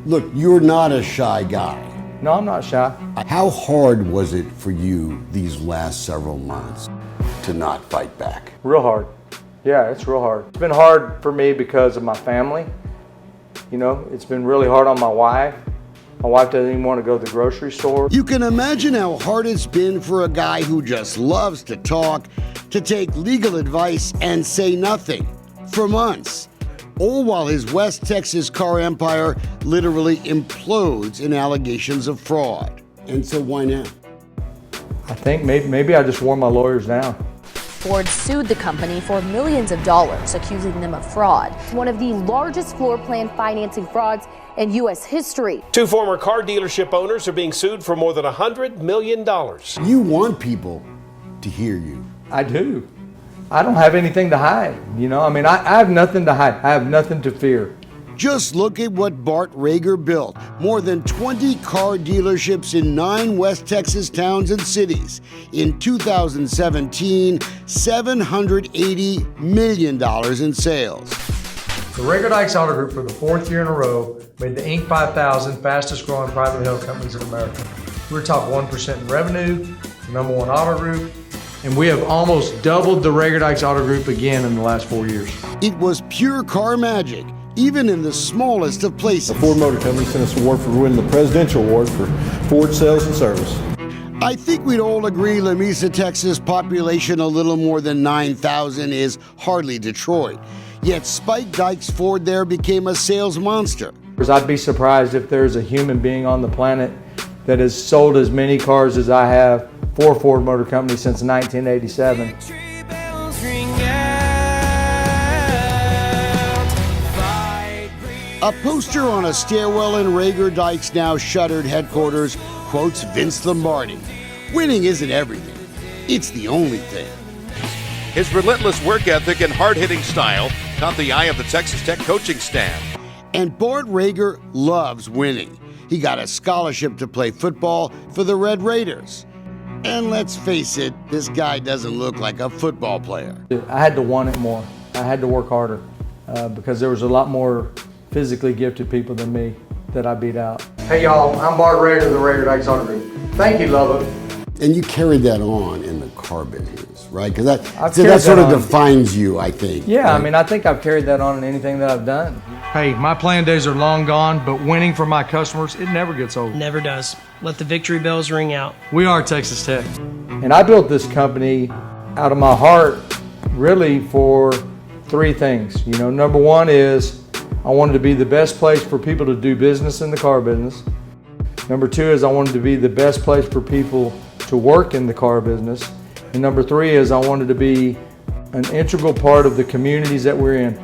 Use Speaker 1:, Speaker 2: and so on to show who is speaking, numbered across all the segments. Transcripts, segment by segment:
Speaker 1: Look, you're not a shy guy.
Speaker 2: No, I'm not shy.
Speaker 1: How hard was it for you these last several months to not fight back?
Speaker 2: Real hard. Yeah, it's real hard. It's been hard for me because of my family. You know, it's been really hard on my wife. My wife doesn't even want to go to the grocery store.
Speaker 1: You can imagine how hard it's been for a guy who just loves to talk, to take legal advice and say nothing for months. All while his West Texas car empire literally implodes in allegations of fraud. And so why now?
Speaker 2: I think maybe I just wore my lawyers down.
Speaker 3: Ford sued the company for millions of dollars, accusing them of fraud. One of the largest floor plan financing frauds in U.S. history.
Speaker 4: Two former car dealership owners are being sued for more than $100 million.
Speaker 1: You want people to hear you.
Speaker 2: I do. I don't have anything to hide. You know, I mean, I have nothing to hide. I have nothing to fear.
Speaker 1: Just look at what Bart Reagor built. More than 20 car dealerships in 9 West Texas towns and cities. In 2017, $780 million in sales.
Speaker 2: The Reagor-Dykes Auto Group, for the 4th year in a row, made the Inc. 5000 fastest growing privately held companies in America. We're top 1% in revenue, the #1 auto group, and we have almost doubled the Reagor-Dykes Auto Group again in the last 4 years.
Speaker 1: It was pure car magic, even in the smallest of places.
Speaker 5: The Ford Motor Company sent us an award for winning the Presidential Award for Ford Sales and Service.
Speaker 1: I think we'd all agree La Mesa, Texas, population a little more than 9,000 is hardly Detroit. Yet Spike Dykes Ford there became a sales monster.
Speaker 2: I'd be surprised if there's a human being on the planet that has sold as many cars as I have for Ford Motor Company since 1987.
Speaker 1: A poster on a stairwell in Reagor-Dykes' now shuttered headquarters quotes Vince Lombardi. Winning isn't everything. It's the only thing.
Speaker 6: His relentless work ethic and hard-hitting style caught the eye of the Texas Tech coaching staff.
Speaker 1: And Bart Reagor loves winning. He got a scholarship to play football for the Red Raiders. And let's face it, this guy doesn't look like a football player.
Speaker 2: I had to want it more. I had to work harder because there was a lot more physically gifted people than me that I beat out. Hey y'all, I'm Bart Reagor of the Reagor-Dykes Auto Group. Thank you, Lubbock.
Speaker 1: And you carried that on in the car business, right? Because that sort of defines you, I think.
Speaker 2: Yeah,
Speaker 1: right?
Speaker 2: I mean, I think I've carried that on in anything that I've done. Hey, my playing days are long gone, but winning for my customers, it never gets old.
Speaker 7: Never does. Let the victory bells ring out.
Speaker 2: We are Texas Tech. And I built this company out of my heart, really for 3 things. You know, number 1 is I wanted to be the best place for people to do business in the car business. Number 2 is I wanted to be the best place for people to work in the car business. And number 3 is I wanted to be an integral part of the communities that we're in.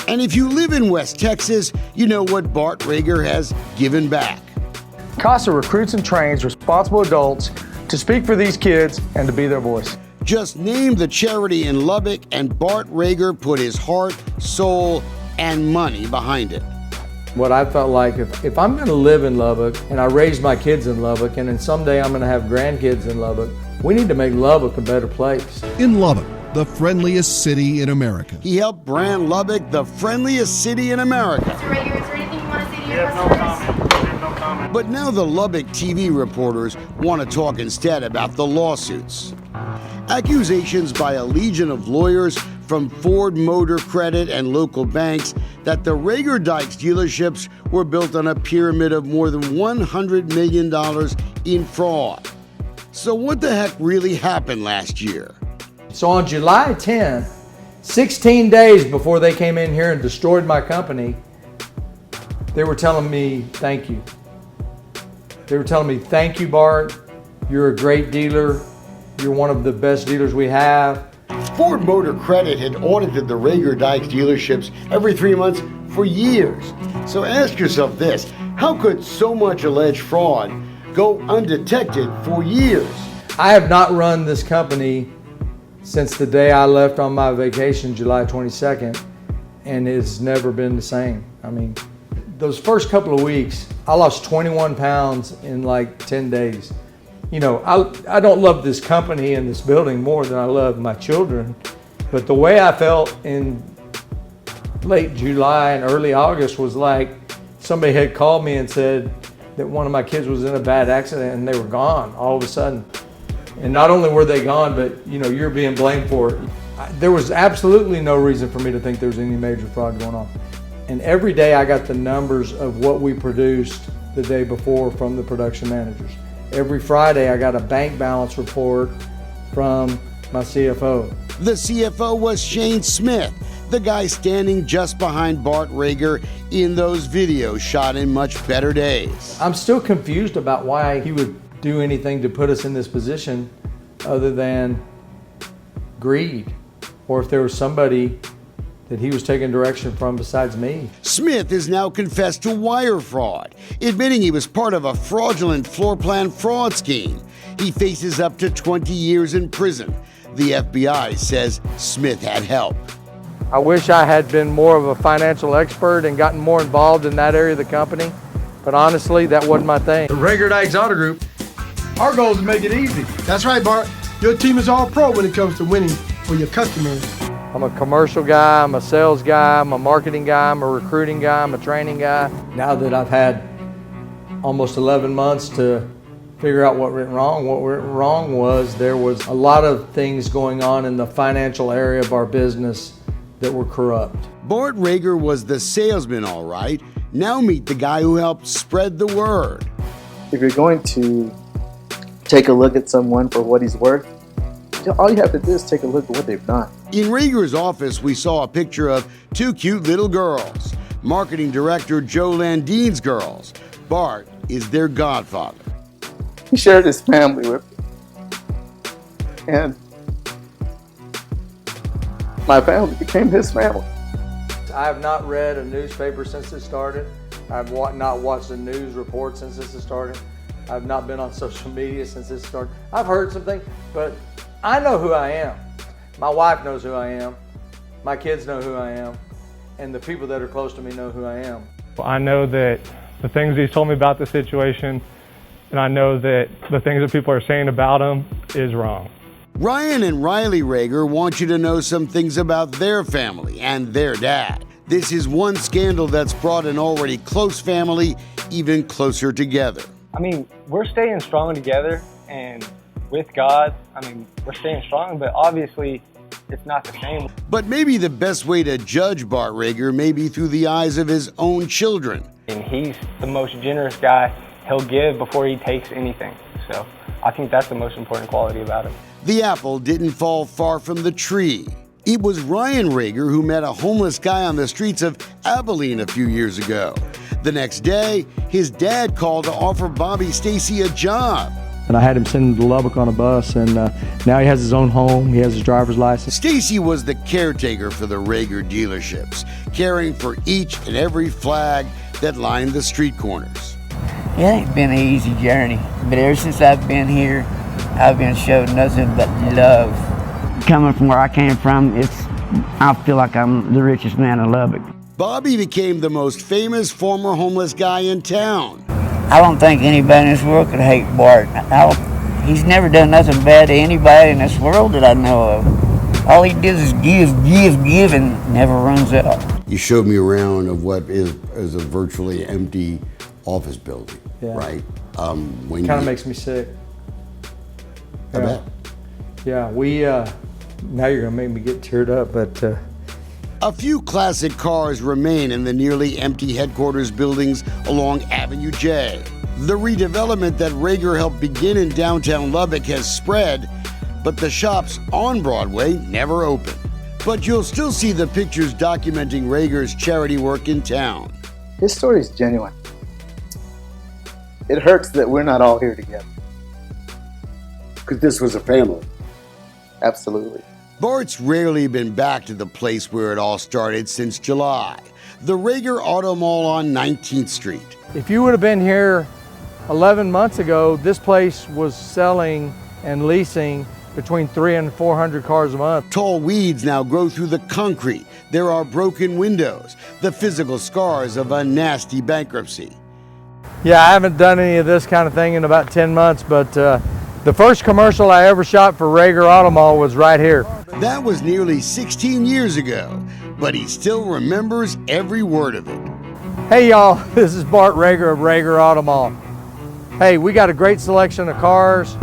Speaker 1: And if you live in West Texas, you know what Bart Reagor has given back.
Speaker 2: CASA recruits and trains responsible adults to speak for these kids and to be their voice.
Speaker 1: Just name the charity in Lubbock and Bart Reagor put his heart, soul, and money behind it.
Speaker 2: What I felt like, if I'm going to live in Lubbock and I raise my kids in Lubbock and then someday I'm going to have grandkids in Lubbock, we need to make Lubbock a better place.
Speaker 8: In Lubbock, the friendliest city in America.
Speaker 1: He helped brand Lubbock the friendliest city in America.
Speaker 9: Mr. Reagor, is there anything you want to say to your customers?
Speaker 5: No comment.
Speaker 1: But now the Lubbock TV reporters want to talk instead about the lawsuits. Accusations by a legion of lawyers from Ford Motor Credit and local banks that the Reagor-Dykes dealerships were built on a pyramid of more than $100 million in fraud. So what the heck really happened last year?
Speaker 2: So on July 10th, 16 days before they came in here and destroyed my company, they were telling me thank you. They were telling me, thank you, Bart. You're a great dealer. You're one of the best dealers we have.
Speaker 1: Ford Motor Credit had audited the Reagor-Dykes dealerships every 3 months for years. So ask yourself this, how could so much alleged fraud go undetected for years?
Speaker 2: I have not run this company since the day I left on my vacation, July 22nd, and it's never been the same. I mean, those first couple of weeks, I lost 21 pounds in like 10 days. You know, I don't love this company and this building more than I love my children, but the way I felt in late July and early August was like somebody had called me and said that one of my kids was in a bad accident and they were gone all of a sudden. And not only were they gone, but you're being blamed for it. There was absolutely no reason for me to think there was any major fraud going on. And every day I got the numbers of what we produced the day before from the production managers. Every Friday I got a bank balance report from my CFO.
Speaker 1: The CFO was Shane Smith, the guy standing just behind Bart Reagor in those videos shot in much better days.
Speaker 2: I'm still confused about why he would do anything to put us in this position other than greed, or if there was somebody that he was taking direction from besides me.
Speaker 1: Smith has now confessed to wire fraud, admitting he was part of a fraudulent floor plan fraud scheme. He faces up to 20 years in prison. The FBI says Smith had help.
Speaker 2: I wish I had been more of a financial expert and gotten more involved in that area of the company, but honestly, that wasn't my thing.
Speaker 10: The Reagor-Dykes Auto Group, our goal is to make it easy.
Speaker 11: That's right, Bart. Your team is all pro when it comes to winning for your customers.
Speaker 2: I'm a commercial guy, I'm a sales guy, I'm a marketing guy, I'm a recruiting guy, I'm a training guy. Now that I've had almost 11 months to figure out what went wrong was there was a lot of things going on in the financial area of our business that were corrupt.
Speaker 1: Bart Reagor was the salesman, all right. Now meet the guy who helped spread the word.
Speaker 12: If you're going to take a look at someone for what he's worth, all you have to do is take a look at what they've done.
Speaker 1: In Reagor's office, we saw a picture of two cute little girls. Marketing director Joe Landine's girls. Bart is their godfather.
Speaker 12: He shared his family with me. And my family became his family.
Speaker 2: I have not read a newspaper since it started. I've not watched a news report since this has started. I've not been on social media since this started. I've heard some things, but I know who I am. My wife knows who I am. My kids know who I am. And the people that are close to me know who I am.
Speaker 13: I know that the things he's told me about the situation, and I know that the things that people are saying about him is wrong.
Speaker 1: Ryan and Riley Reagor want you to know some things about their family and their dad. This is one scandal that's brought an already close family even closer together.
Speaker 14: I mean, we're staying strong together, and with God, I mean, we're staying strong, but obviously it's not the same.
Speaker 1: But maybe the best way to judge Bart Reagor may be through the eyes of his own children.
Speaker 14: And he's the most generous guy. He'll give before he takes anything. So I think that's the most important quality about him.
Speaker 1: The apple didn't fall far from the tree. It was Ryan Reagor who met a homeless guy on the streets of Abilene a few years ago. The next day, his dad called to offer Bobby Stacy a job.
Speaker 2: And I had him send him to Lubbock on a bus, and now he has his own home, he has his driver's license.
Speaker 1: Stacy was the caretaker for the Reagor dealerships, caring for each and every flag that lined the street corners.
Speaker 15: It ain't been an easy journey, but ever since I've been here, I've been showed nothing but love. Coming from where I came from, I feel like I'm the richest man in Lubbock.
Speaker 1: Bobby became the most famous former homeless guy in town.
Speaker 15: I don't think anybody in this world could hate Bart. He's never done nothing bad to anybody in this world that I know of. All he does is give, and never runs out.
Speaker 1: You showed me around of what is a virtually empty office building,
Speaker 2: yeah.
Speaker 1: Right?
Speaker 2: Kind of makes me sick.
Speaker 1: I bet.
Speaker 2: Yeah, now you're gonna make me get teared up, but.
Speaker 1: A few classic cars remain in the nearly empty headquarters buildings along Avenue J. The redevelopment that Reagor helped begin in downtown Lubbock has spread, but the shops on Broadway never open. But you'll still see the pictures documenting Reagor's charity work in town.
Speaker 12: His story is genuine. It hurts that we're not all here together.
Speaker 1: Because this was a family.
Speaker 12: Absolutely.
Speaker 1: Bart's rarely been back to the place where it all started since July, the Reagor Auto Mall on 19th Street.
Speaker 2: If you would have been here 11 months ago, this place was selling and leasing between 300 and 400 cars a month.
Speaker 1: Tall weeds now grow through the concrete. There are broken windows, the physical scars of a nasty bankruptcy.
Speaker 2: Yeah, I haven't done any of this kind of thing in about 10 months, but the first commercial I ever shot for Reagor Auto Mall was right here.
Speaker 1: That was nearly 16 years ago, but he still remembers every word of it.
Speaker 2: Hey y'all, this is Bart Reagor of Reagor Auto Mall. Hey, we got a great selection of cars.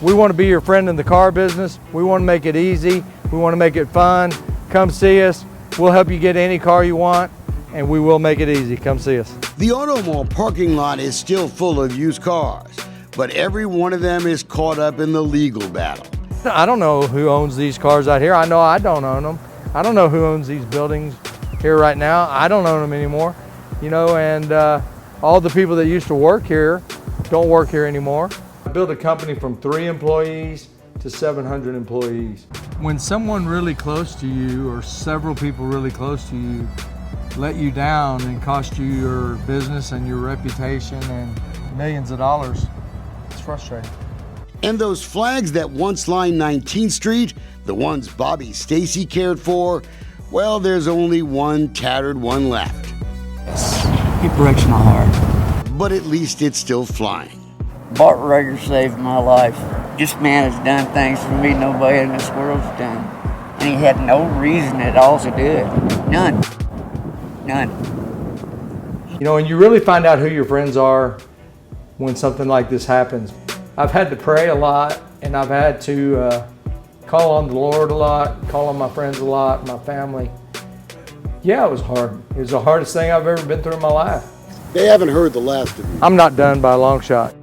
Speaker 2: We want to be your friend in the car business. We want to make it easy. We want to make it fun. Come see us. We'll help you get any car you want, and we will make it easy. Come see us.
Speaker 1: The Auto Mall parking lot is still full of used cars, but every one of them is caught up in the legal battle.
Speaker 2: I don't know who owns these cars out here. I know I don't own them. I don't know who owns these buildings here right now. I don't own them anymore. You know, and all the people that used to work here don't work here anymore. I built a company from 3 employees to 700 employees. When someone really close to you, or several people really close to you, let you down and cost you your business and your reputation and millions of dollars, it's frustrating.
Speaker 1: And those flags that once lined 19th Street, the ones Bobby Stacy cared for, well, there's only one tattered one left.
Speaker 15: It breaks my heart.
Speaker 1: But at least it's still flying.
Speaker 15: Bart Reagor saved my life. This man has done things for me nobody in this world's done. And he had no reason at all to do it. None.
Speaker 2: You know, and you really find out who your friends are when something like this happens. I've had to pray a lot, and I've had to call on the Lord a lot, call on my friends a lot, my family. Yeah, it was hard. It was the hardest thing I've ever been through in my life.
Speaker 1: They haven't heard the last of you.
Speaker 2: I'm not done by a long shot.